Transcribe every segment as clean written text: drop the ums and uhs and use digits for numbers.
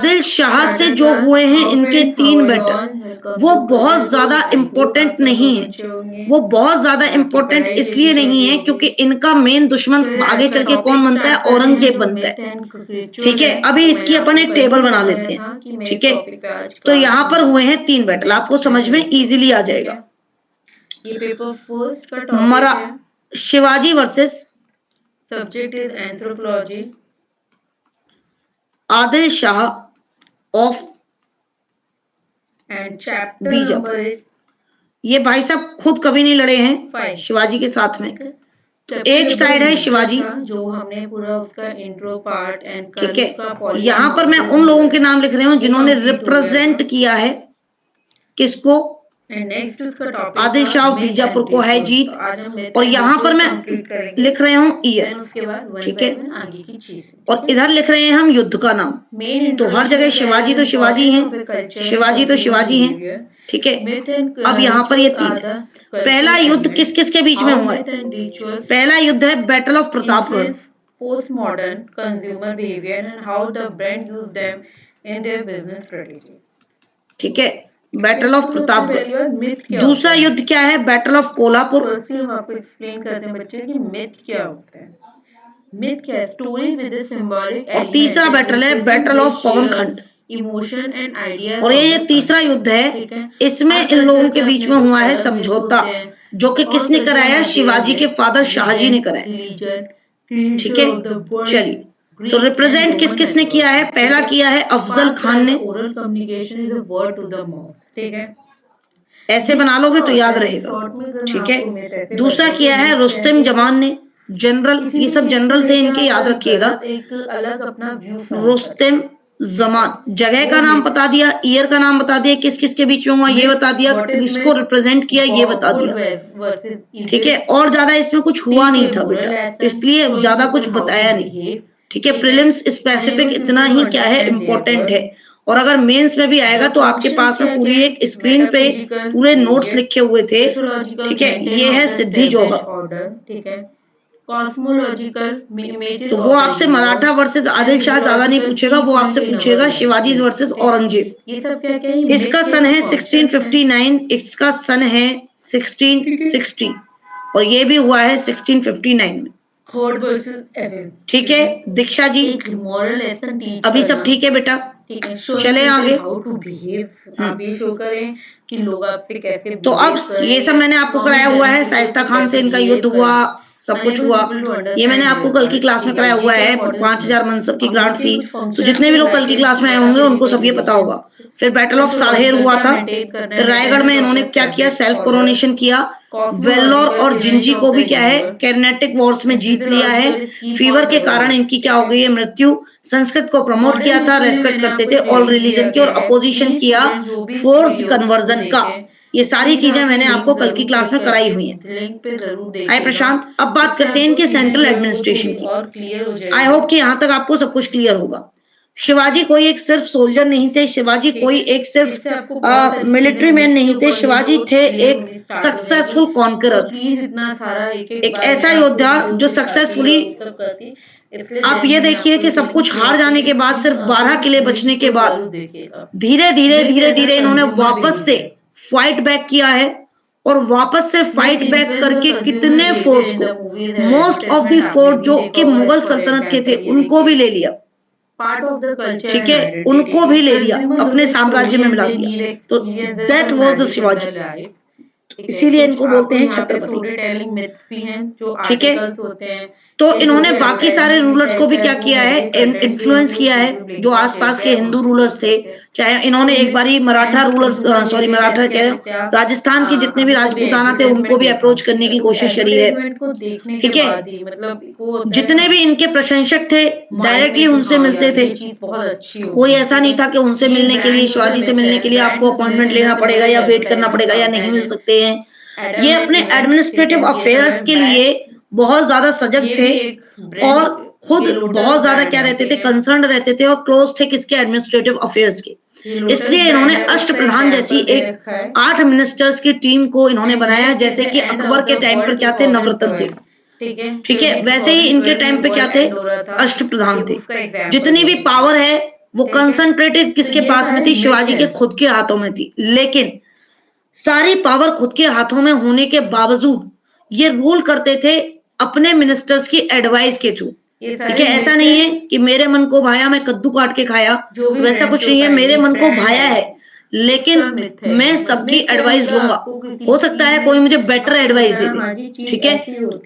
आदिल शाह से जो हुए हैं इनके 3 बेटे, वो बहुत ज़्यादा इम्पोर्टेंट नहीं है। वो बहुत ज़्यादा इम्पोर्टेंट इसलिए नहीं है क्योंकि इनका मेन दुश्मन आगे चल के कौन बनता है? औरंगज़ेब बनता है। ठीक है, अभी इसकी अपन एक टेबल बना लेते हैं। ठीक है, तो यहाँ पर हुए हैं 3 बैटल, आपको समझ में इजीली आ जाएगा। ये पेपर फर्स्ट का टॉपिक है, Shivaji versus subject is anthropology, Adil Shah of and chapter number is, ये भाई साहब खुद कभी नहीं लड़े हैं शिवाजी के साथ में। एक साइड है शिवाजी, जो हमने पूरा उसका इंट्रो पार्ट एंड ठीक है। यहाँ पर मैं उन लोगों के नाम लिख रही हूँ जिन्होंने रिप्रेजेंट किया है किसको? नेक्स्ट उसका टॉपिक आदिल शाह बीजापुर को है जीत, और यहाँ पर मैं लिख रहे हूँ ईयर, ठीक है। आगे की चीज, और इधर लिख रहे हैं हम युद्ध का नाम। तो हर जगह शिवाजी तो शिवाजी हैं, शिवाजी तो शिवाजी हैं, ठीक है। अब यहाँ पर ये 3 है। पहला युद्ध किस किस के बीच में हुआ है? पहला युद्ध है battle of Pratapgarh. Post modern consumer behaviour and how the brand use them in their business strategy, ठीक है, बैटल ऑफ प्रतापगढ़। दूसरा युद्ध क्या है? Battle of Kolhapur. हम आपको एक्सप्लेन करते हैं बच्चे कि मिथ क्या होता है। मिथ क्या है? Story with a symbolic element. और तीसरा बैटल है battle of Pawankhind. Emotion and idea. और ये तीसरा युद्ध है, इसमें इन लोगों के बीच में हुआ है समझौता, जो कि किसने कराया? शिवाजी के फादर शाहजी ने कराया, ठीक है। चलिए, तो रिप्रेजेंट किस किसने किया है? पहला किया है अफजल खान ने। Oral communication is a word to the mouth, ठीक है, ऐसे बना लोगे तो याद रहेगा, ठीक है। दूसरा किया है रुस्तम जमान ने, जनरल, ये सब जनरल थे इनके, याद रखिएगा। एक अलग अपना व्यू। रुस्तम जमान, जगह का नाम बता दिया, ईयर का नाम बता दिया, किस किस के बीच में हुआ ये बता दिया, किसको रिप्रेजेंट किया ये बता दिया, ठीक है। और ज्यादा इसमें कुछ हुआ नहीं था बेटा, इसलिए ज्यादा कुछ बताया नहीं, ठीक है। प्रीलिम्स स्पेसिफिक इतना ही क्या है, इम्पोर्टेंट है। और अगर मेंस में भी आएगा तो आपके पास में पूरी एक स्क्रीन पे पूरे नोट्स लिखे हुए थे, ठीक है। ये है सिद्धि जौहर, ठीक है। कॉस्मोलॉजिकल तो वो आपसे मराठा वर्सेस आदिल शाह ज्यादा नहीं पूछेगा, वो आपसे पूछेगा शिवाजी वर्सेस औरंगजेब। ये सब क्या क्या है? इसका सन है 1659, इसका सन है 1660, और ये भी हुआ है 1659 में। ठीक है Diksha ji, moral lesson teach अभी सब ठीक है बेटा, ठीक है। चले आगे। हाउ टू बिहेव, आप ये शो करें कि लोग आपसे कैसे। तो अब ये सब मैंने आपको कराया हुआ है, शाइस्ता खान से इनका युद्ध हुआ, सब कुछ हुआ। ये मैंने आपको कल की क्लास में कराया हुआ है, 5000 मनसब की ग्रांट थी, तो जितने भी लोग कल की क्लास में आए होंगे उनको सब ये पता होगा। फिर बैटल ऑफ सारहेर हुआ था, फिर रायगढ़ में इन्होंने क्या किया? सेल्फ कोरोनेशन किया। वेल्लोर और जिंजी को भी क्या है, कैरनेटिक वॉर्स में जीत लिया है। फीवर के कारण इनकी क्या हो गई है? मृत्यु। संस्कृत को प्रमोट किया था, रेस्पेक्ट करते थे ऑल रिलीजन की, और अपोजिशन किया फोर्स कन्वर्जन का। ये सारी चीजें मैंने आपको कल की क्लास में कराई हुई हैं। हाय प्रशांत, अब बात करते हैं इनके सेंट्रल एडमिनिस्ट्रेशन की। आई होप कि यहाँ तक आपको सब कुछ क्लियर होगा। शिवाजी कोई एक सिर्फ सोल्जर नहीं थे, शिवाजी कोई एक सिर्फ मिलिट्री मैन नहीं थे, शिवाजी थे एक सक्सेसफुल कॉन्करर, एक ऐसा योद्धा जो सक्सेसफुली, आप ये देखिए कि सब कुछ हार जाने के बाद, सिर्फ 12 किले बचने के बाद धीरे धीरे धीरे धीरे इन्होंने वापस से फाइट बैक किया है, और वापस से फाइट बैक करके कितने फोर्ट्स को, मोस्ट ऑफ द फोर्ट जो कि मुगल सल्तनत के थे उनको भी ले लिया, ठीक है, उनको भी ले लिया, अपने साम्राज्य में मिला दिया। तो दैट वाज द शिवाजी, इसीलिए इनको बोलते हैं छत्रपति, ठीक है। तो इन्होंने बाकी सारे रूलर्स को भी क्या किया है? इन्फ्लुएंस किया है, जो आसपास के हिंदू रूलर्स थे। चाहे इन्होंने एक बारी मराठा रूलर्स, सॉरी मराठा कह, राजस्थान के जितने भी राजपूताना थे उनको भी अप्रोच करने की कोशिश करी है, ठीक है। मतलब जितने भी इनके प्रशंसक थे डायरेक्टली उनसे मिलते थे, कोई ऐसा नहीं था कि उनसे मिलने के लिए, शिवाजी से मिलने के लिए आपको अपॉइंटमेंट लेना पड़ेगा या वेट करना पड़ेगा या नहीं मिल सकते हैं। ये अपने एडमिनिस्ट्रेटिव अफेयर्स के लिए बहुत ज्यादा सजग थे, और खुद बहुत ज्यादा क्या रहते थे? कंसर्न रहते थे, और क्लोज थे किसके? एडमिनिस्ट्रेटिव अफेयर्स के। इसलिए इन्होंने अष्टप्रधान जैसी एक 8 मिनिस्टर्स की टीम को इन्होंने बनाया, जैसे कि अकबर के टाइम पर क्या थे? नवरत्न थे, ठीक है। वैसे ही इनके टाइम पे क्या थे? अष्टप्रधान थे। जितनी भी पावर है वो कंसंट्रेटेड किसके पास में थी? शिवाजी के खुद के हाथों में थी। लेकिन सारी पावर खुद के हाथों में होने के बावजूद ये रूल करते थे अपने मिनिस्टर्स की एडवाइस के थ्रू। ठीक है, ऐसा नहीं है कि मेरे मन को भाया मैं कद्दू काट के खाया, वैसा कुछ नहीं है। मेरे मन को भाया है लेकिन मैं सबकी एडवाइस लूंगा, हो सकता है कोई मुझे बेटर एडवाइस दे दे। ठीक है,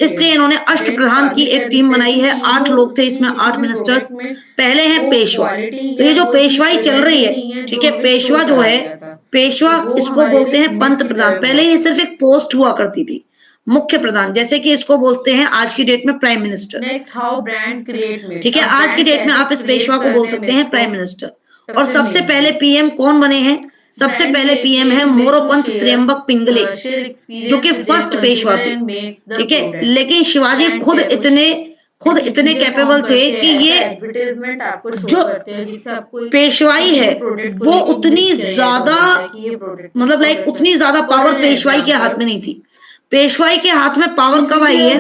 इसलिए इन्होंने अष्ट प्रधान की एक टीम बनाई है। 8 लोग थे इसमें, 8 मिनिस्टर्स। पहले है पेशवा। तो ये जो पेशवाई चल रही है, ठीक है, पेशवा जो है, पेशवा इसको बोलते हैं पंत प्रधान। पहले ये सिर्फ एक पोस्ट हुआ करती थी, मुख्य प्रधान, जैसे कि इसको बोलते हैं आज की डेट में प्राइम मिनिस्टर। ठीक है, आज की डेट में आप इस पेशवा को बोल सकते हैं प्राइम मिनिस्टर। और सबसे पहले पीएम कौन बने हैं? सबसे पहले पीएम है मोरोपंत त्र्यंबक पिंगले, जो कि फर्स्ट पेशवा थे। ठीक है, लेकिन शिवाजी खुद इतने कैपेबल थे कि ये जो पेशवाई है वो उतनी ज्यादा, मतलब लाइक उतनी ज्यादा पावर पेशवाई के हाथ में नहीं थी। पेशवाई के हाथ में पावर कब आई है?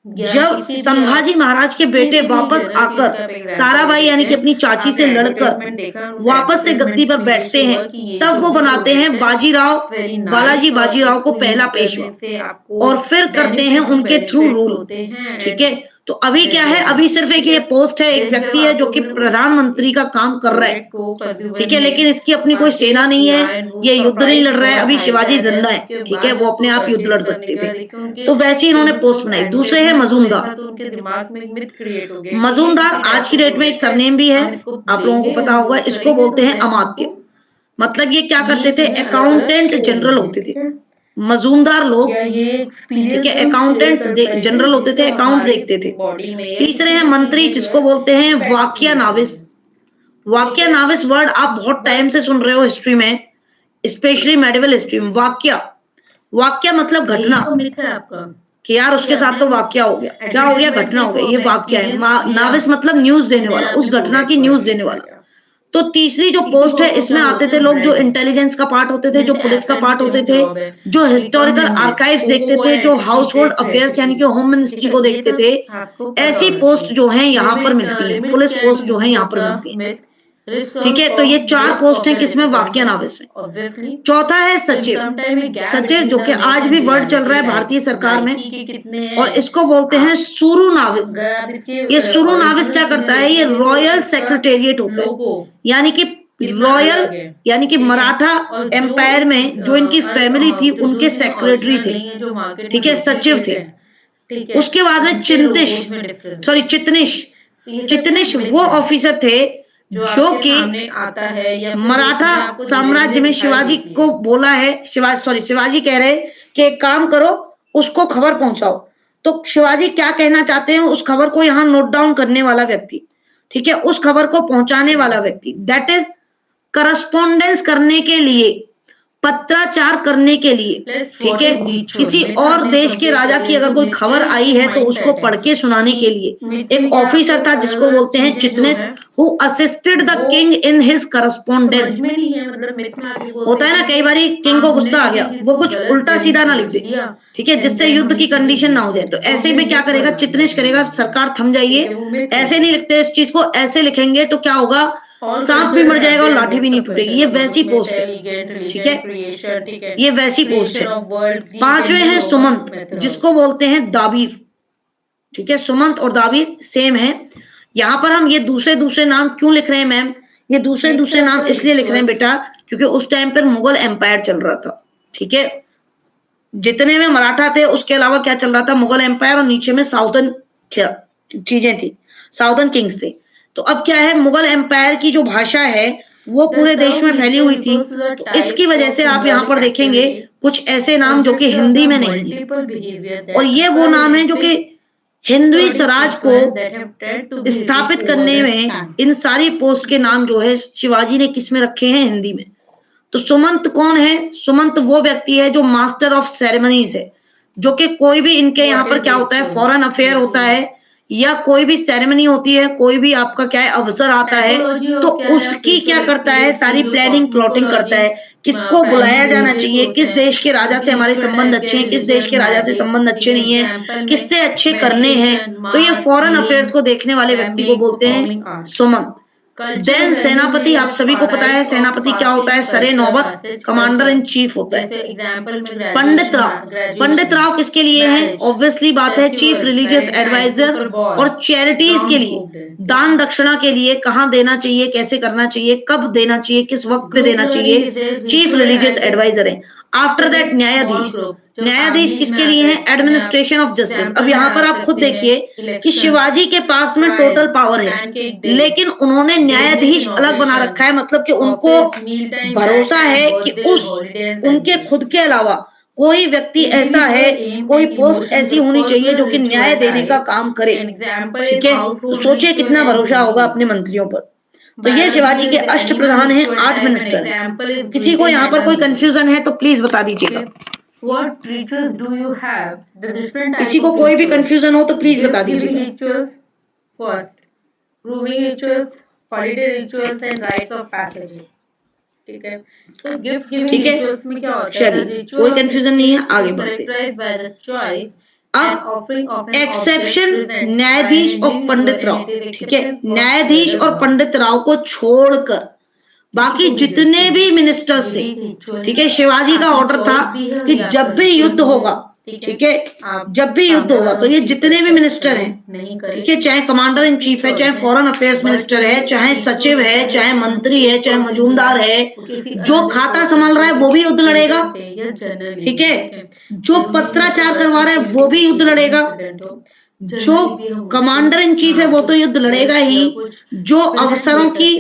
जब संभाजी महाराज के बेटे वापस आकर ताराबाई यानी कि अपनी चाची से लड़कर वापस से गद्दी पर बैठते हैं, तब वो बनाते हैं बालाजी बाजीराव को पहला पेशवा और फिर करते हैं उनके थ्रू रूल। ठीक है, तो अभी क्या है? अभी सिर्फ एक ये पोस्ट है, एक व्यक्ति है जो कि प्रधानमंत्री का काम कर रहा है। ठीक है, लेकिन इसकी अपनी कोई सेना नहीं है, ये युद्ध नहीं लड़ रहा है। अभी शिवाजी जिंदा है, ठीक है, वो अपने आप युद्ध लड़ सकते थे। तो वैसे इन्होंने पोस्ट बनाई। दूसरे है मजूमदार। मजूमदार आज की डेट में एक सरनेम भी है, आप लोगों को पता होगा। इसको बोलते हैं अमात्य। मतलब ये क्या करते थे? अकाउंटेंट जनरल होते थे मजूमदार लोग। ठीक है, अकाउंटेंट जनरल होते थे, अकाउंट देखते थे। तीसरे हैं मंत्री, जिसको बोलते हैं वाक्या नाविस। वाक्या नाविस वर्ड आप बहुत टाइम से सुन रहे हो हिस्ट्री में, स्पेशली मेडिवल हिस्ट्री में। वाक्या मतलब घटना कि यार उसके साथ तो वाक्या हो गया। क्या हो गया? घटना हो गई, ये वाक्या है। नाविस मतलब न्यूज देने वाला, उस घटना की न्यूज देने वाला। तो तीसरी जो पोस्ट है, इसमें आते थे लोग जो इंटेलिजेंस का पार्ट होते थे, जो पुलिस का पार्ट होते थे, जो हिस्टोरिकल आर्काइव्स देखते थे, जो हाउस होल्ड अफेयर्स यानी कि होम मिनिस्ट्री को देखते थे। ऐसी पोस्ट जो है यहाँ पर मिलती है, पुलिस पोस्ट जो है यहाँ पर मिलती है। ठीक है, तो ये 4 पोस्ट हैं किसमें? वाक्या नाविस में। चौथा है सचिव। सचिव जो कि आज भी वर्ड चल रहा है भारतीय सरकार में, और इसको बोलते हैं सुरु नाविस। ये सुरु नाविस क्या करता है? ये रॉयल सेक्रेटेरिएट होता है, यानी कि रॉयल यानी कि मराठा एम्पायर में जो इनकी फैमिली थी उनके सेक्रेटरी थे। ठीक है, सचिव थे। उसके बाद में चितनिश वो ऑफिसर थे जो कि आता है मराठा साम्राज्य में शिवाजी को बोला है, शिवाजी कह रहे कि एक काम करो, उसको खबर पहुंचाओ। तो शिवाजी क्या कहना चाहते हैं उस खबर को यहाँ नोट डाउन करने वाला व्यक्ति। ठीक है, उस खबर को पहुंचाने वाला व्यक्ति, दैट इज करस्पॉन्डेंस करने के लिए, पत्राचार करने के लिए। ठीक है, किसी और देश के राजा की अगर कोई खबर आई है तो उसको पढ़ के सुनाने के लिए एक ऑफिसर था जिसको बोलते हैं Chitnis, who assisted the king in his correspondence. होता है ना कई बारी किंग को गुस्सा आ गया, वो कुछ उल्टा सीधा ना लिख दे, ठीक है, जिससे युद्ध की कंडीशन ना हो जाए। तो ऐसे में क्या करेगा? चिटनेस करेगा, सरकार थम जाइए, ऐसे नहीं लिखते इस चीज को, ऐसे लिखेंगे तो क्या होगा? सांप भी मर जाएगा और लाठी भी नहीं टूटेगी। ये वैसी पोस्ट है। ठीक है, ये वैसी पोस्ट है। 5वें हैं सुमंत, जिसको बोलते हैं दाबीर। ठीक है, सुमंत और दाबीर सेम है। यहाँ पर हम ये दूसरे नाम क्यों लिख रहे हैं मैम? ये दूसरे नाम इसलिए लिख रहे हैं बेटा क्योंकि उस टाइम पर मुगल एम्पायर चल रहा था। ठीक है, जितने में मराठा थे उसके अलावा क्या चल रहा था? मुगल एम्पायर, और नीचे में साउथर्न चीजें थी, साउथर्न किंग्स थे। तो अब क्या है? मुगल एम्पायर की जो भाषा है वो पूरे देश में फैली हुई थी। तो इसकी वजह से आप यहाँ पर देखेंगे कुछ ऐसे नाम जो कि हिंदी में नहीं है, और ये वो नाम है जो कि हिंदवी स्वराज को स्थापित करने में इन सारी पोस्ट के नाम जो है शिवाजी ने किस में रखे हैं? हिंदी में। तो सुमंत कौन है? सुमंत वो व्यक्ति है जो मास्टर ऑफ सेरेमनीज है, जो कि कोई भी इनके यहाँ पर क्या होता है? फॉरेन अफेयर होता है या कोई भी सेरेमनी होती है, कोई भी आपका क्या है अवसर आता है, तो उसकी क्या करता है? सारी प्लानिंग प्लॉटिंग करता है, किसको बुलाया जाना चाहिए, किस देश के राजा से हमारे संबंध अच्छे हैं, किस देश के राजा से संबंध अच्छे नहीं है, किससे अच्छे करने हैं। तो ये फॉरेन अफेयर्स को देखने वाले व्यक्ति को बोलते हैं सुमंत। देन सेनापति, आप सभी को पता है सेनापति क्या होता है, सरे नौबत, कमांडर इन चीफ होता है। पंडित राव, पंडित राव किसके लिए है, ऑब्वियसली बात है चीफ रिलीजियस एडवाइजर और चैरिटीज के लिए, दान दक्षिणा के लिए, कहाँ देना चाहिए, कैसे करना चाहिए, कब देना चाहिए, किस वक्त पे देना चाहिए, चीफ रिलीजियस एडवाइजर है। आफ्टर दैट न्यायाधीश, न्यायाधीश किसके लिए है, एडमिनिस्ट्रेशन ऑफ जस्टिस। अब यहाँ पर आप खुद देखिए कि शिवाजी के पास में टोटल पावर है, लेकिन उन्होंने न्यायाधीश अलग बना रखा है, मतलब कि उनको भरोसा है कि उनके खुद के अलावा कोई व्यक्ति ऐसा है, कोई पोस्ट ऐसी होनी चाहिए जो कि न्याय देने का काम करे। ठीक है, तो सोचिए कितना भरोसा होगा अपने मंत्रियों पर। तो ये शिवाजी के अष्ट प्रधान हैं, 8 मिनिस्टर हैं। किसी को यहाँ पर कोई कंफ्यूजन है तो प्लीज बता दीजिएगा। What rituals do you have? The different types किसी को of कोई भी rituals. कंफ्यूजन हो तो प्लीज Gift बता giving दीजिएगा। rituals first, grooming rituals, holiday rituals and rites of passage. ठीक है, तो गिफ्ट गिविंग ठीक है, रिचुअल्स में क्या होता है, चलिए कोई कंफ्यूजन नहीं है, आगे बढ़ते हैं। बाय द चॉइस अब एक्सेप्शन न्यायाधीश और पंडित राव, ठीक है, न्यायाधीश और पंडित राव को छोड़कर बाकी जितने भी मिनिस्टर्स थे, ठीक है, शिवाजी का ऑर्डर था कि जब भी युद्ध होगा, ठीक है, जब भी युद्ध होगा तो ये जितने भी मिनिस्टर हैं, ठीक है, चाहे कमांडर इन चीफ है, चाहे फॉरेन अफेयर्स मिनिस्टर है, चाहे सचिव है, चाहे मंत्री है, चाहे मजूमदार है, जो खाता संभाल रहा है वो भी युद्ध लड़ेगा। ठीक है, जो पत्राचार करवा रहा है वो भी युद्ध लड़ेगा, जो कमांडर इन चीफ है वो तो युद्ध लड़ेगा ही, जो अवसरों की,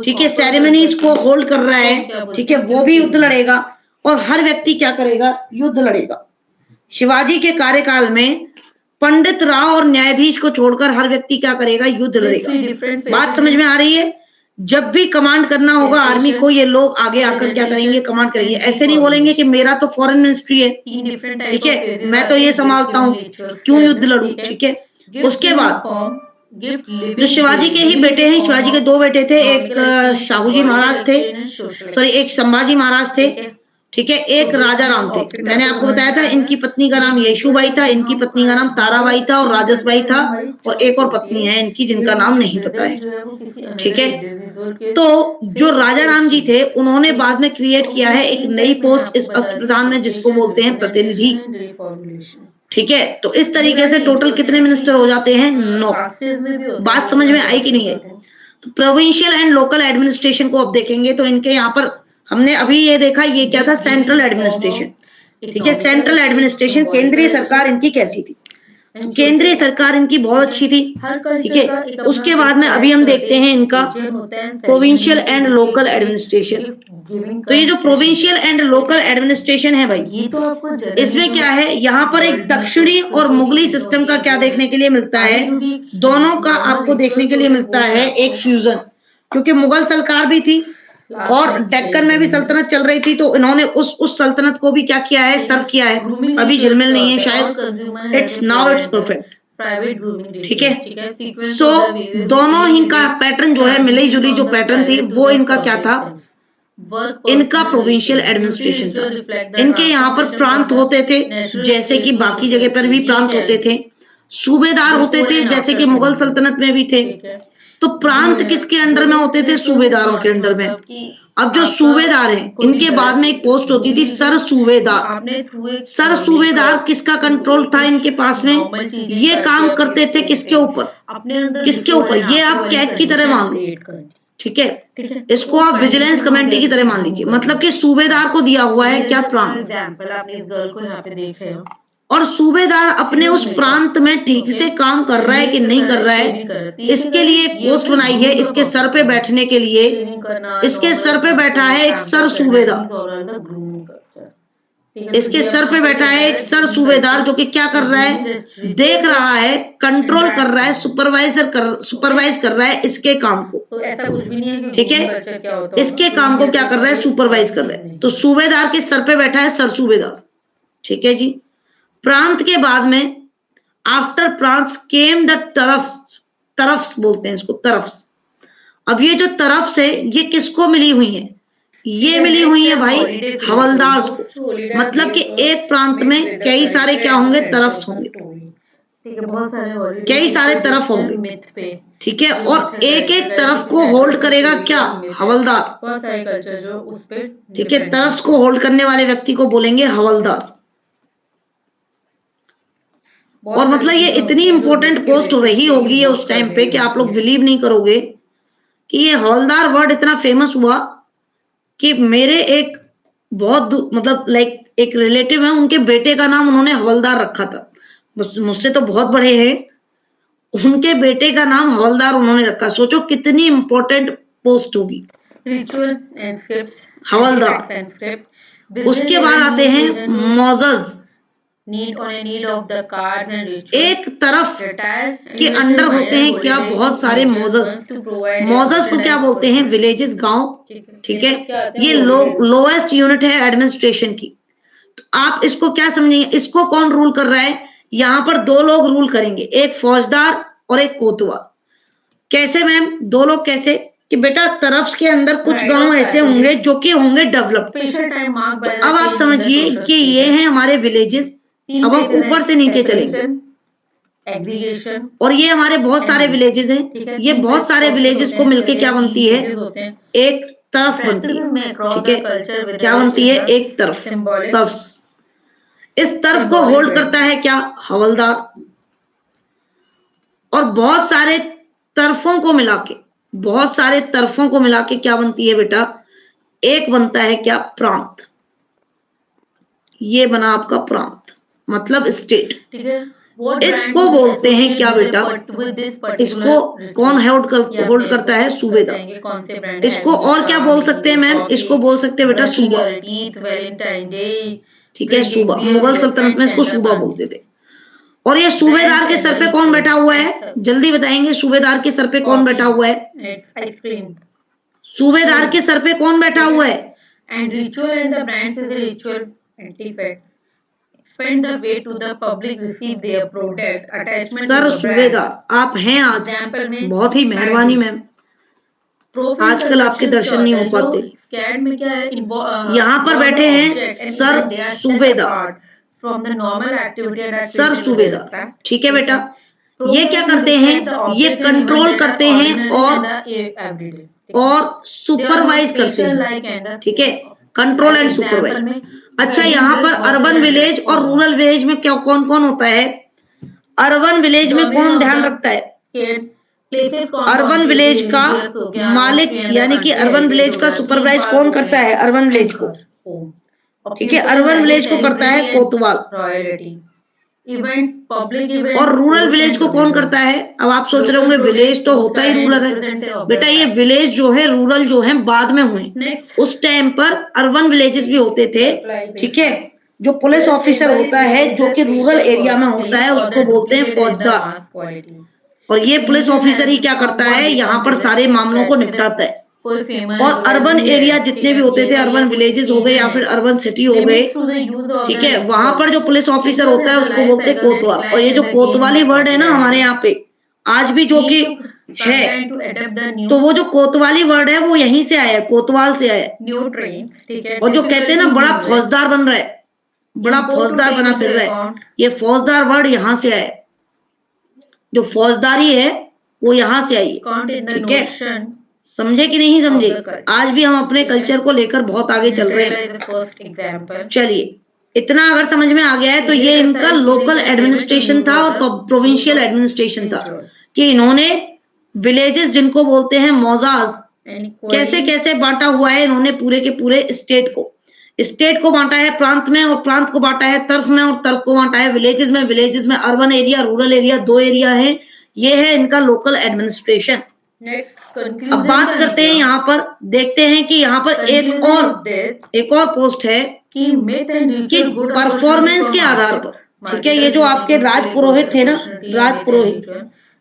ठीक है, सेरेमनीज को होल्ड कर रहा है, ठीक है, वो भी युद्ध लड़ेगा, और हर व्यक्ति क्या करेगा, युद्ध लड़ेगा। शिवाजी के कार्यकाल में पंडित राव और न्यायाधीश को छोड़कर हर व्यक्ति क्या करेगा, युद्ध लड़ेगा। बात समझ में आ रही है? जब भी कमांड करना होगा आर्मी को, ये लोग आगे आकर क्या करेंगे, कमांड करेंगे। ऐसे नहीं बोलेंगे कि मेरा तो फॉरेन मिनिस्ट्री है, ठीक है, मैं तो ये संभालता हूँ, क्यों युद्ध लड़ूं। ठीक है, उसके बाद जो शिवाजी के ही बेटे हैं, शिवाजी के 2 बेटे थे, एक शाहूजी महाराज थे, सॉरी एक संभाजी महाराज थे, ठीक है, एक राजा राम थे। मैंने आपको बताया था इनकी पत्नी का नाम येशुबाई था, इनकी पत्नी का नाम ताराबाई था और राजसबाई था, और एक और पत्नी है इनकी जिनका नाम नहीं पता है। ठीक है, तो जो राजा राम जी थे उन्होंने बाद में क्रिएट किया है एक नई पोस्ट इस अष्ट प्रधान में, जिसको बोलते हैं प्रतिनिधि। ठीक है, तो इस तरीके से टोटल कितने मिनिस्टर हो जाते हैं, 9। बात समझ में आई कि नहीं है? तो प्रोविंशियल एंड लोकल एडमिनिस्ट्रेशन को अब देखेंगे तो इनके यहाँ पर हमने अभी ये देखा, ये क्या था, सेंट्रल एडमिनिस्ट्रेशन। ठीक है, सेंट्रल एडमिनिस्ट्रेशन, केंद्रीय सरकार इनकी कैसी थी, केंद्रीय सरकार इनकी बहुत अच्छी थी। ठीक है, उसके बाद में अभी हम देखते हैं इनका प्रोविंशियल एंड लोकल एडमिनिस्ट्रेशन। तो ये जो प्रोविंशियल एंड लोकल एडमिनिस्ट्रेशन है भाई, ये तो आपको इसमें क्या है, यहाँ पर एक दक्षिणी और मुगली सिस्टम का क्या देखने के लिए मिलता है, दोनों का आपको देखने के लिए मिलता है एक फ्यूजन, क्योंकि मुगल सरकार भी थी और डेक्कन में भी सल्तनत चल रही थी, तो इन्होंने उस सल्तनत को भी क्या किया है, सर्व किया है। अभी झिलमिल नहीं है शायद, इट्स नाउ इट्स परफेक्ट। ठीक है, सो दोनों ही का पैटर्न जो है, मिली जुली जो पैटर्न थी वो इनका क्या था, इनका प्रोविंशियल एडमिनिस्ट्रेशन था। इनके यहाँ पर प्रांत होते थे जैसे कि बाकी जगह पर भी प्रांत होते थे, सूबेदार होते थे जैसे कि मुगल सल्तनत में भी थे। तो प्रांत किसके अंडर में होते थे, सूबेदारों के अंडर में। अब जो सूबेदार हैं, इनके बाद में एक पोस्ट होती थी सर सूबेदार। सर सूबेदार किसका कंट्रोल था इनके पास में, ये काम करते थे किसके ऊपर, किसके ऊपर, ये आप कैग की तरह मान लो। ठीक है, इसको आप विजिलेंस कमेटी की तरह मान लीजिए, मतलब कि सूबेदार को दिया हुआ है क्या, प्रांत। आप इस गर्ल को यहाँ पे देख रहे हो, और सूबेदार अपने उस प्रांत में ठीक से काम कर रहा है कि नहीं कर रहा है, इसके लिए एक पोस्ट बनाई है, इसके सर पे बैठने के लिए, इसके सर पे बैठा है एक सर सूबेदार, इसके सर पे बैठा है एक सर सूबेदार, जो कि क्या कर रहा है, देख रहा है, कंट्रोल कर रहा है, सुपरवाइज कर रहा है इसके काम को। तो ऐसा कुछ भी नहीं है, ठीक है, इसके काम को क्या कर रहा है, सुपरवाइज कर रहा है। तो सूबेदार के सर पे बैठा है सर सूबेदार। ठीक है जी, प्रांत के बाद में आफ्टर प्रांत केम द तरफ्स, तरफ्स बोलते हैं इसको, तरफ्स। अब ये जो तरफ्स है ये किसको मिली हुई है, ये मिली हुई है भाई हवलदार को। मतलब कि एक प्रांत में कई सारे क्या होंगे, तरफ्स होंगे। ठीक है, बहुत सारे कई सारे तरफ होंगे, मिथ पे, ठीक है, और एक एक तरफ को होल्ड करेगा क्या? हवलदार। बहुत सारे कल्चर जो उस पे, ठीक है, तरफ को होल्ड करने वाले व्यक्ति को बोलेंगे हवलदार। और मतलब ये इतनी इंपॉर्टेंट पोस्ट रही होगी ये उस टाइम पे कि आप लोग बिलीव नहीं करोगे कि ये हवलदार वर्ड इतना फेमस हुआ कि मेरे एक बहुत मतलब लाइक एक रिलेटिव है, उनके बेटे का नाम उन्होंने हवलदार रखा था। मुझसे तो बहुत बड़े हैं, उनके बेटे का नाम हवलदार उन्होंने रखा। सोचो कितनी इंपॉर्टेंट पोस्ट होगी। रिचुअल एंड स्क्रिप्ट्स, हवलदार। उसके बाद आते हैं मौजज। Need of the cards and ritual. एक तरफ के अंडर होते हैं क्या? बहुत सारे मौजज। मौजज को क्या बोलते हैं? विलेजेस, गांव। ठीक है, ये लोएस्ट यूनिट है एडमिनिस्ट्रेशन की। तो आप इसको क्या समझेंगे? इसको कौन रूल कर रहा है? यहाँ पर दो लोग रूल करेंगे, एक फौजदार और एक कोतवाल। कैसे मैम? दो लोग कैसे कि बेटा तरफ के अंदर कुछ गांव ऐसे होंगे जो कि होंगे डेवलप्ड। तो अब आप समझिए कि ये हैं हमारे विलेजेस। अब हम ऊपर से नीचे चलेंगे, एग्रीगेशन, और ये हमारे बहुत सारे विलेजेस हैं। ये बहुत सारे विलेजेस को मिलके क्या बनती है? एक तरफ बनती है। ठीक है, क्या बनती है? एक तरफ। तरफ, इस तरफ को होल्ड करता है क्या? हवलदार। और बहुत सारे तरफों को मिला के, बहुत सारे तरफों को मिला के क्या बनती है बेटा? एक बनता है क्या? प्रांत। ये बना आपका प्रांत, मतलब स्टेट। ठीक है, इसको बोलते हैं क्या बेटा? इसको कौन होल्ड करता है? सूबेदार। इसको और क्या बोल सकते हैं मैम? इसको बोल सकते हैं बेटा सूबा। ठीक है, सूबा। मुगल सल्तनत में इसको सूबा बोलते थे। और ये सूबेदार के सर पे कौन बैठा हुआ है? जल्दी बताएंगे, सूबेदार के सर पे कौन बैठा हुआ है? आइसक्रीम। सूबेदार के सर पे कौन बैठा हुआ है? And ritual and the brands is a ritual artifacts. Expand the way to the public receive their product attachment. Sir सूबेदार आप हैं आज, बहुत ही मेहरबानी मैम। आजकल आपके दर्शन नहीं हो पाते। में क्या है? यहाँ पर बैठे हैं सर सूबेदार, From the normal activity sir सूबेदार। ठीक है बेटा, ये क्या करते हैं? ये कंट्रोल करते हैं और सुपरवाइज करते हैं। ठीक है, कंट्रोल एंड सुपरवाइज। अच्छा, यहाँ पर अर्बन विलेज और रूरल विलेज में क्या कौन कौन होता है? अर्बन विलेज में कौन ध्यान रखता है? अर्बन विलेज का मालिक, यानी कि अर्बन विलेज का सुपरवाइज कौन करता है? अर्बन विलेज को। ठीक है, अर्बन विलेज को करता है कोतवाल। और रूरल विलेज को कौन करता है? अब आप सोच रहे होंगे विलेज तो होता ही रूरल है। बेटा ये विलेज जो है, रूरल जो है बाद में हुए। उस टाइम पर अर्बन विलेजेस भी होते थे। ठीक है, जो पुलिस ऑफिसर होता है जो कि रूरल एरिया में होता है उसको बोलते हैं फौजदार। और ये पुलिस ऑफिसर ही क्या करता है? यहाँ पर सारे मामलों को निपटाता है। और अर्बन एरिया जितने भी होते थे, अर्बन विलेजेस हो गए या फिर अर्बन सिटी हो गए, ठीक है, वहां पर जो पुलिस ऑफिसर होता है उसको बोलते हैं कोतवाल। और ये जो कोतवाली वर्ड है ना हमारे यहाँ पे आज भी जो कि है, तो वो जो कोतवाली वर्ड है वो यहीं से आया है, कोतवाल से आया है। और जो कहते हैं ना बड़ा फौजदार बन रहा है, बड़ा फौजदार बना फिर रहा है, ये फौजदार वर्ड यहाँ से आया है। जो फौजदारी है वो यहाँ से आई है। ठीक है, समझे कि नहीं समझे? आज भी हम अपने कल्चर को लेकर बहुत आगे चल रहे हैं। चलिए, इतना अगर समझ में आ गया है तो ये इनका लोकल एडमिनिस्ट्रेशन था और प्रोविंशियल एडमिनिस्ट्रेशन था कि इन्होंने विलेजेस जिनको बोलते हैं मौजाज, कैसे कैसे बांटा हुआ है इन्होंने पूरे के पूरे स्टेट को। स्टेट को बांटा है प्रांत में, और प्रांत को बांटा है तरफ में, और तरफ को बांटा है विलेजेस में। विलेजेस में अर्बन एरिया, रूरल एरिया, दो एरिया है। ये है इनका लोकल एडमिनिस्ट्रेशन। अब बात करते हैं, यहाँ पर देखते हैं कि यहाँ पर एक और पोस्ट है कि परफॉर्मेंस के आधार पर, ठीक है, ये जो आपके राज पुरोहित थे ना, राज पुरोहित,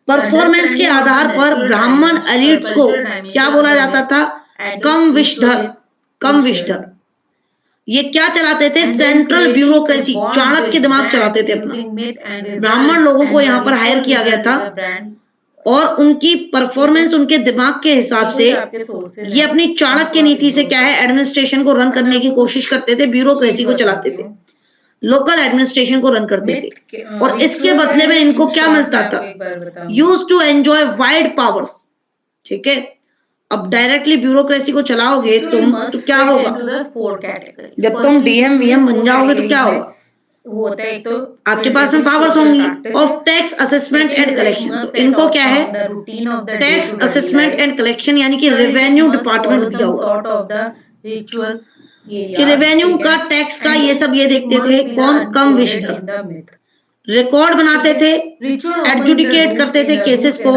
परफॉर्मेंस के आधार पर ब्राह्मण एलिट्स को क्या बोला जाता था? कम विषधर, कम विषधर। ये क्या चलाते थे? सेंट्रल ब्यूरोक्रेसी, चाणक्य दिमाग चलाते थे अपना। ब्राह्मण लोगों को यहाँ पर हायर किया गया था और उनकी परफॉर्मेंस उनके दिमाग के हिसाब से ये अपनी चाणक्य नीति से क्या है एडमिनिस्ट्रेशन को रन करने की कोशिश करते थे, ब्यूरोक्रेसी को चलाते थे। लोकल एडमिनिस्ट्रेशन को रन करते थे और इसके बदले में इनको क्या मिलता था, use to enjoy wide powers. ठीक है, अब डायरेक्टली ब्यूरोक्रेसी को चलाओगे तुम तो क्या होगा, जब तुम डीएम वीएम बन जाओगे तो क्या होगा, वो होता है एक तो आपके पास में पावर्स होंगी of tax assessment and collection. तो इनको क्या है, टैक्स असेसमेंट एंड कलेक्शन यानी कि रेवेन्यू डिपार्टमेंट दिया हुआ कि रेवेन्यू का टैक्स का ये सब ये देखते थे कौन कम विषधर, रिकॉर्ड बनाते थे, एडजुडिकेट करते थे केसेस को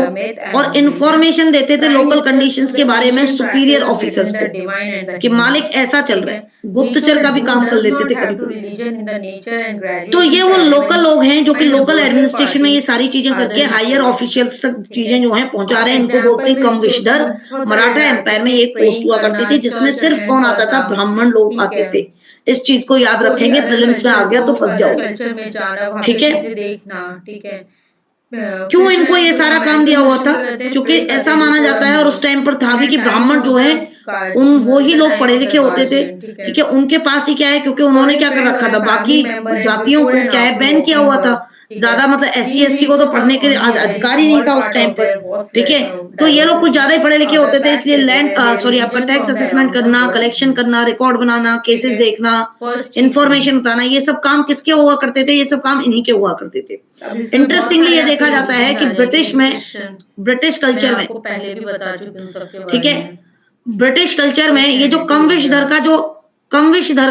और इंफॉर्मेशन देते थे लोकल कंडीशंस के बारे में सुपीरियर ऑफिसर्स को कि मालिक ऐसा चल रहा है, गुप्तचर का भी काम कर लेते थे कभी कभी। तो ये वो लोकल लोग हैं जो कि लोकल एडमिनिस्ट्रेशन में ये सारी चीजें करके हायर ऑफिशियल्स तक चीजें जो है पहुंचा रहे हैं, इनको बोलते हैं कम विषधर। मराठा एम्पायर में एक पोस्ट हुआ करती थी जिसमें सिर्फ कौन आता था, ब्राह्मण लोग आते थे। इस चीज को याद रखेंगे, प्रीलिम्स में आ गया तो फंस जाओगे। ठीक है, ठीक है। क्यों इनको ये सारा काम दिया हुआ था, क्योंकि ऐसा माना जाता है और उस टाइम पर था भी कि ब्राह्मण जो है उन वो ही लोग पढ़े लिखे होते थे। ठीक है, उनके पास ही क्या है, क्योंकि उन्होंने क्या कर रखा था, बाकी जातियों को क्या है बैन किया हुआ था ज्यादा, मतलब SC ST को तो पढ़ने के अधिकार ही नहीं था उस टाइम पर। ठीक है, तो ये लोग कुछ ज्यादा ही पढ़े लिखे होते थे, इसलिए लैंड आपका टैक्स असेसमेंट करना, कलेक्शन करना, रिकॉर्ड बनाना, केसेस देखना, इंफॉर्मेशन बताना, ये सब काम किसके हुआ करते थे, ये सब काम इन्हीं के हुआ करते थे। इंटरेस्टिंगली ये देखा जाता है कि ब्रिटिश कल्चर में, पहले भी बता चुकी हूँ सबके बारे में, ठीक है, ब्रिटिश कल्चर में ये जो कम विषधर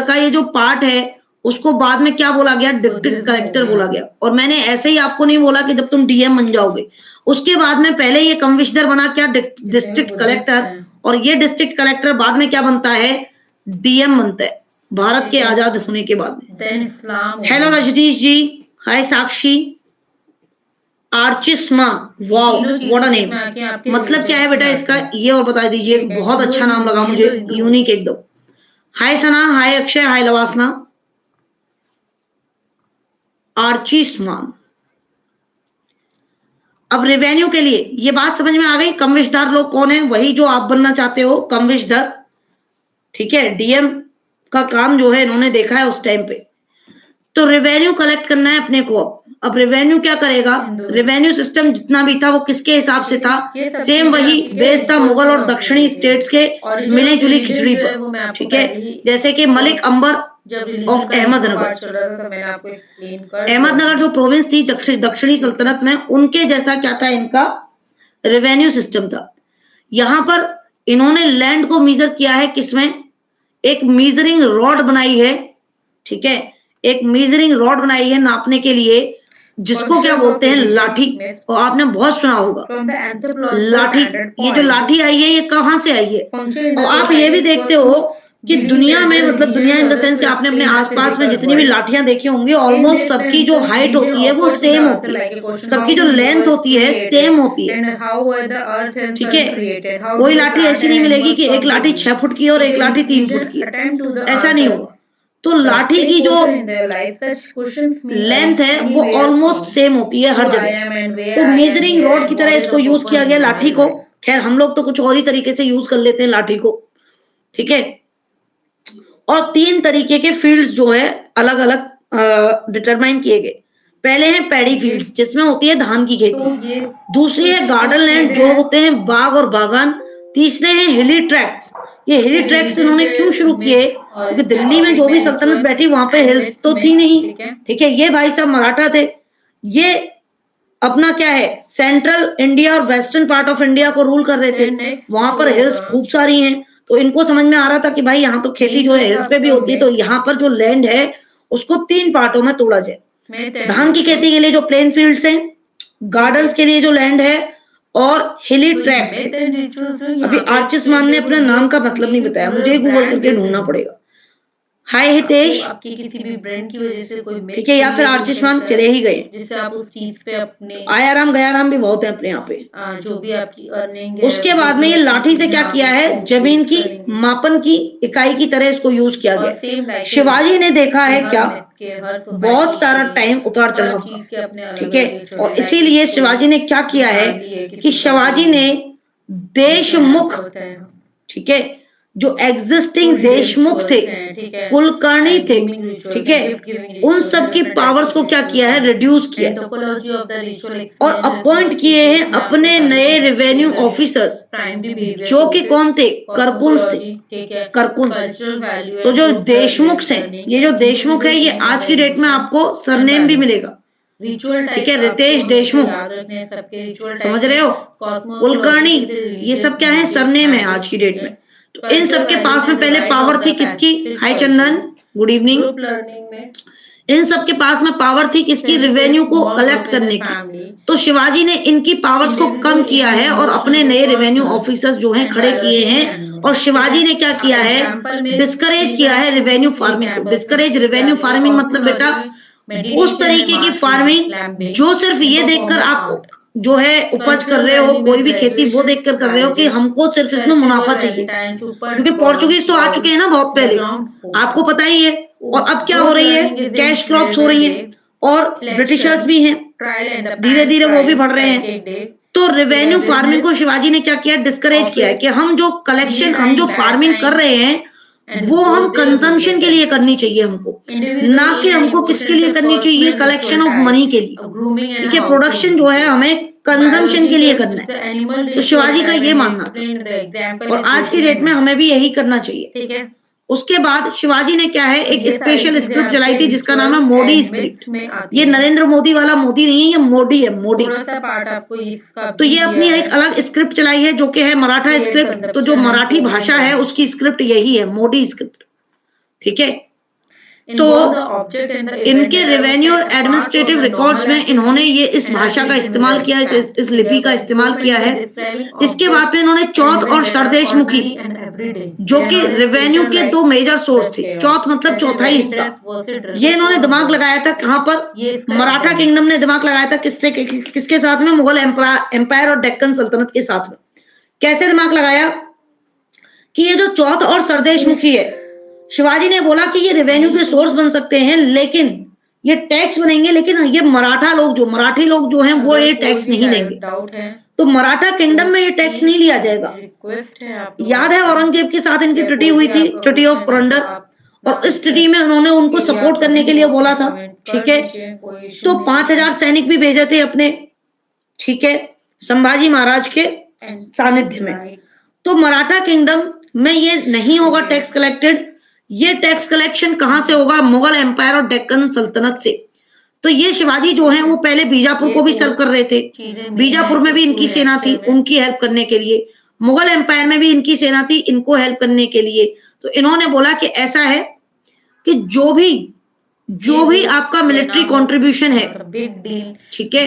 का ये जो पार्ट है उसको बाद में क्या बोला गया, डिस्ट्रिक्ट कलेक्टर बोला गया। और मैंने ऐसे ही आपको नहीं बोला कि जब तुम डीएम बन जाओगे, उसके बाद में पहले ये कम विषधर बना क्या, डिस्ट्रिक्ट कलेक्टर, और ये डिस्ट्रिक्ट कलेक्टर बाद में क्या बनता है, डीएम बनता है भारत के आजाद होने के बाद में। Hello Rajneesh ji, hi Sakshi, Archisma, wow what a name, मतलब क्या है बेटा इसका, ये और बता दीजिए। बहुत अच्छा नाम लगा मुझे, यूनिक एकदम। हाय सना, हाय अक्षय, हाय लवासना। आर्चिस्मान। अब रेवेन्यू के लिए ये बात समझ में आ गई, कम विषधर लोग कौन है, वही जो आप बनना चाहते हो, कम विषधर। ठीक है, डीएम का काम जो है इन्होंने देखा है उस टाइम पे। तो रेवेन्यू कलेक्ट करना है अपने को। अब रेवेन्यू क्या करेगा, रेवेन्यू सिस्टम जितना भी था वो किसके हिसाब से था, सेम वही बेस था मुगल और दक्षिणी स्टेट्स के मिली जुली खिचड़ी पर। ठीक है, जैसे कि मलिक अंबर ऑफ अहमदनगर, अहमदनगर जो प्रोविंस थी दक्षिणी सल्तनत में, उनके जैसा क्या था, इनका रेवेन्यू सिस्टम था। यहां पर इन्होंने लैंड को मेजर किया है किसमें, एक मीजरिंग रॉड बनाई है। ठीक है, एक मीजरिंग रॉड बनाई है नापने के लिए, जिसको क्या बोलते हैं, लाठी। और आपने बहुत सुना होगा लाठी। ये जो लाठी आई है ये कहां से आई है, और आप ये भी देखते हो कि दुनिया में, मतलब दुनिया इन द सेंस कि आपने अपने आसपास में जितनी भी लाठियां देखी होंगी, ऑलमोस्ट सबकी जो हाइट होती है वो सेम होती है, सबकी जो लेंथ होती है सेम होती है। ठीक है, कोई लाठी ऐसी नहीं मिलेगी कि एक लाठी 6 फुट की और एक लाठी 3 फुट की, ऐसा नहीं होगा। तो लाठी की जो लेंथ है वो ऑलमोस्ट सेम होती है हर जगह। तो मेजरिंग रॉड की तरह इसको यूज किया गया लाठी को। खैर हम लोग तो कुछ और ही तरीके से यूज कर लेते हैं लाठी को। ठीक है, और 3 तरीके के फील्ड्स जो है अलग अलग डिटरमाइन किए गए। पहले है पैडी फील्ड्स जिसमें होती है धान की खेती, दूसरी है गार्डन लैंड जो होते हैं बाग और बागान, तीसरे हैं हिली ट्रैक्ट्स। ये हिली ट्रैक्ट्स इन्होंने क्यों शुरू किए, क्योंकि दिल्ली में जो भी सल्तनत बैठी वहां पे हिल्स तो थी नहीं। ठीक है, ये भाई साहब मराठा थे, ये अपना क्या है सेंट्रल इंडिया और वेस्टर्न पार्ट ऑफ इंडिया को रूल कर रहे थे। वहां पर हिल्स खूब सारी हैं, तो इनको समझ में आ रहा था कि भाई यहाँ तो खेती जो है हिल्स पे भी होती है, तो यहाँ पर जो लैंड है उसको 3 पार्टों में तोड़ा जाए। धान की खेती के लिए जो प्लेन फील्ड्स हैं, गार्डन्स के लिए जो लैंड है, और हिली ट्रैक्ट्स। अभी आर्चिस्मान ने अपना नाम का मतलब नहीं बताया, मुझे गूगल करके ढूंढना पड़ेगा। हाय हितेश, आपकी किसी भी ब्रांड की वजह से कोई ठीक है, या फिर आर्चिस्मान चले ही गए, जिससे आप उस चीज पे अपने आयाराम गयाराम भी बहुत है अपने यहाँ पे, जो भी आपकी अर्निंग है। उसके बाद में ये लाठी से क्या किया है, जमीन की मापन की इकाई की तरह इसको यूज किया गया। शिवाजी ने देखा है क्या, बहुत सारा टाइम उतार चढ़ाव। ठीक है, और इसीलिए शिवाजी ने क्या किया है कि शिवाजी ने देशमुख, ठीक है, जो एग्जिस्टिंग देशमुख थे ठीक है, कुलकर्णी थे, ठीक है, उन सब की पावर्स को क्या किया है, रिड्यूस किया है टोपोलॉजी ऑफ द रिचुअल और अपॉइंट किए हैं अपने नए रेवेन्यू ऑफिसर्स, प्राइमरी बिहेवियर जो कि कौन थे, करकुंस थे, ठीक है, करकुंस। कल्चरल वैल्यू, तो जो देशमुख हैं, ये जो देशमुख है, ये आज की डेट में आपको सरनेम भी मिलेगा, रिचुअल, ठीक है, रितेश देशमुख, सबके रिचुअल समझ रहे हो, कुलकर्णी, ये सब क्या है, सरनेम है आज की डेट में। तो इन सब के पास में पहले पावर थी किसकी, हाय चंदन, गुड इवनिंग, ग्रुप लर्निंग में इन सब के पास में पावर थी किसकी, रेवेन्यू को कलेक्ट करने की। तो शिवाजी ने इनकी पावर्स को कम किया है और अपने नए रेवेन्यू ऑफिसर्स जो हैं खड़े किए हैं, और शिवाजी ने क्या किया है, डिस्करेज किया है रेवेन्यू फार्मिंग को। डिस्करेज रेवेन्यू फार्मिंग मतलब बेटा उस तरीके की फार्मिंग जो सिर्फ ये देखकर आप जो है उपज कर रहे हो, कोई भी खेती वो देखकर कर रहे हो कि हमको सिर्फ इसमें मुनाफा चाहिए, क्योंकि पोर्चुगीज तो आ चुके हैं ना बहुत पहले, आपको पता ही है। और अब क्या हो रही है, कैश क्रॉप्स हो रही हैं, और ब्रिटिशर्स भी हैं, धीरे धीरे वो भी बढ़ रहे हैं। तो रेवेन्यू फार्मिंग को शिवाजी ने क्या किया, डिस्करेज किया है कि हम जो कलेक्शन, हम जो फार्मिंग कर रहे हैं वो हम कंजम्पशन के लिए करनी चाहिए हमको, ना कि हमको किसके लिए करनी चाहिए, कलेक्शन ऑफ मनी के लिए, ठीक है। प्रोडक्शन जो है हमें कंजम्पशन के लिए करना है, तो शिवाजी का ये मानना था, और आज की डेट में हमें भी यही करना चाहिए, ठीक है। उसके बाद शिवाजी ने क्या है, एक स्पेशल स्क्रिप्ट चलाई थी जिसका नाम है मोदी स्क्रिप्ट। ये नरेंद्र मोदी वाला मोदी नहीं है, ये मोदी है, मोदी। पार्ट आपको इसका तो ये अपनी एक अलग स्क्रिप्ट चलाई है जो कि है मराठा स्क्रिप्ट। तो जो मराठी भाषा है उसकी स्क्रिप्ट यही है, मोदी स्क्रिप्ट, ठीक है। तो इनके रेवेन्यू और एडमिनिस्ट्रेटिव रिकॉर्ड्स में इन्होंने ये इस भाषा का इस्तेमाल किया, इस लिपि का इस्तेमाल किया है। इसके बाद में इन्होंने चौथ और सरदेशमुखी, जो कि रेवेन्यू के दो मेजर सोर्स थे, चौथ मतलब चौथाई हिस्सा, ये इन्होंने दिमाग लगाया था कहां पर, मराठा किंगडम ने दिमाग लगाया था किसके साथ में, मुगल एम्पायर और डेक्कन सल्तनत के साथ में। कैसे दिमाग लगाया कि ये जो चौथ और सरदेशमुखी है, शिवाजी ने बोला कि ये रेवेन्यू के सोर्स बन सकते हैं, लेकिन ये टैक्स बनेंगे, लेकिन ये मराठी लोग जो हैं वो ये टैक्स नहीं देंगे। तो मराठा किंगडम में ये टैक्स नहीं लिया जाएगा। याद है औरंगजेब के साथ इनकी ट्रीटी हुई थी, ट्रीटी ऑफ पुरंदर, और इस ट्रीटी में उन्होंने उनको सपोर्ट करने के लिए बोला था, ठीक है। तो 5000 सैनिक भी भेजे थे अपने, ठीक है, संभाजी महाराज के सानिध्य में। तो मराठा किंगडम में ये नहीं होगा टैक्स कलेक्टेड। ये टैक्स कलेक्शन कहां से होगा, मुगल एम्पायर और डेक्कन सल्तनत से। तो ये शिवाजी जो हैं वो पहले बीजापुर को भी सर्व कर रहे थे, बीजापुर में भी इनकी सेना थी उनकी हेल्प करने के लिए, मुगल एम्पायर में भी इनकी सेना थी इनको हेल्प करने के लिए। तो इन्होंने बोला कि ऐसा है कि जो भी आपका मिलिट्री कंट्रीब्यूशन है, ठीक है,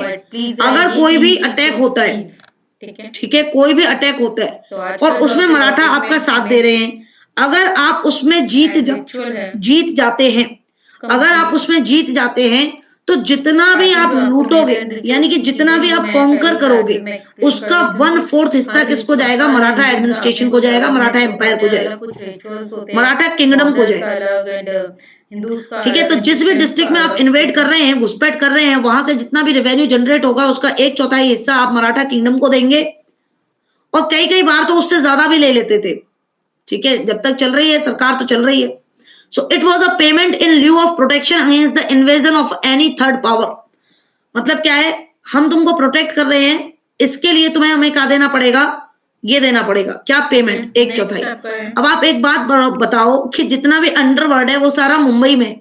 अगर कोई भी अटैक होता है, ठीक है, कोई भी अटैक होता है और उसमें मराठा आपका साथ दे रहे हैं, अगर आप उसमें जीत जाते हैं, अगर आप उसमें जीत जाते हैं, तो जितना भी आप लूटोगे, यानी कि जितना भी आप कॉन्कर करोगे, उसका 1/4 हिस्सा किसको जाएगा, मराठा एडमिनिस्ट्रेशन को जाएगा, मराठा एम्पायर को जाएगा, मराठा किंगडम को जाएगा, ठीक है। तो जिस भी डिस्ट्रिक्ट में आप इन्वेड कर रहे हैं, घुसपैठ कर रहे हैं, वहां से जितना भी रेवेन्यू जनरेट होगा उसका 1/4 हिस्सा आप मराठा किंगडम को देंगे, और कई बार तो उससे ज्यादा भी ले लेते थे, ठीक है। जब तक चल रही है सरकार तो चल रही है। So it was a payment in lieu of protection against the invasion of any third power. मतलब क्या है, हम तुमको प्रोटेक्ट कर रहे हैं, इसके लिए तुम्हें हमें क्या देना पड़ेगा, ये देना पड़ेगा, क्या पेमेंट, 1/4। अब आप एक बात बताओ कि जितना भी अंडरवर्ल्ड है वो सारा मुंबई में,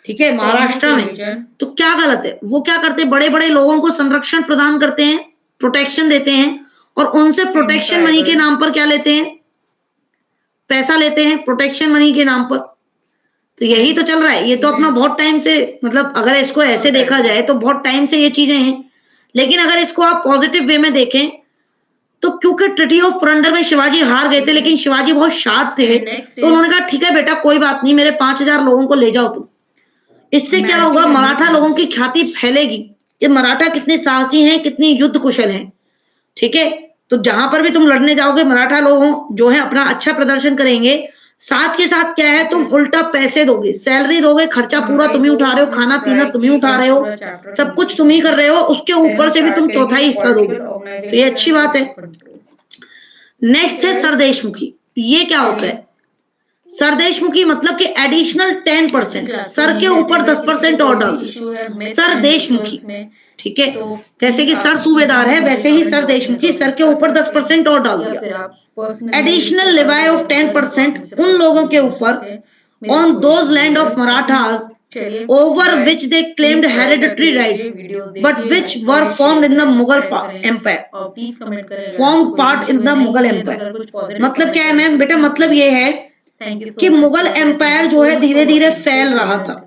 ठीक है, महाराष्ट्र में, तो क्या गलत है, वो क्या करते, बड़े बड़े लोगों को संरक्षण प्रदान करते हैं, प्रोटेक्शन देते हैं, और उनसे प्रोटेक्शन मनी के नाम पर क्या लेते हैं, पैसा लेते हैं प्रोटेक्शन मनी के नाम पर। तो यही तो चल रहा है, ये तो अपना बहुत टाइम से, मतलब अगर इसको ऐसे देखा जाए तो बहुत टाइम से ये चीजें हैं। लेकिन अगर इसको आप पॉजिटिव वे में देखें तो क्योंकि ट्रीटी ऑफ पुरंदर में शिवाजी हार गए थे, लेकिन शिवाजी बहुत शांत थे, तो उन्होंने कहा ठीक है बेटा कोई बात नहीं, मेरे 5000 लोगों को ले जाओ तुम। इससे क्या होगा, मराठा लोगों की ख्याति फैलेगी कि मराठा कितने साहसी हैं, कितनी युद्ध कुशल हैं, ठीक है। तो जहां पर भी तुम लड़ने जाओगे, मराठा लोग जो है अपना अच्छा प्रदर्शन करेंगे, साथ के साथ क्या है, तुम उल्टा पैसे दोगे, सैलरी दोगे, खर्चा पूरा तुम ही उठा रहे हो, खाना पीना तुम ही उठा रहे हो, सब कुछ तुम ही कर रहे हो, उसके ऊपर से भी तुम 1/4 हिस्सा दोगे, तो ये अच्छी बात है। नेक्स्ट है सरदेशमुखी। ये क्या होता है, सर देशमुखी मतलब कि एडिशनल 10%, सर के ऊपर 10% और डाल दिया, सर देशमुखी, ठीक है। जैसे कि सर सूबेदार है वैसे ही सर देशमुखी, सर के ऊपर 10% और डाल दिया। एडिशनल लेवाई ऑफ 10% उन लोगों के ऊपर on those land of Marathas over which they claimed hereditary rights but which were formed in the Mughal empire, formed part in the Mughal empire। मतलब क्या है मैम? बेटा मतलब ये है कि मुगल एम्पायर जो है धीरे धीरे फैल रहा था,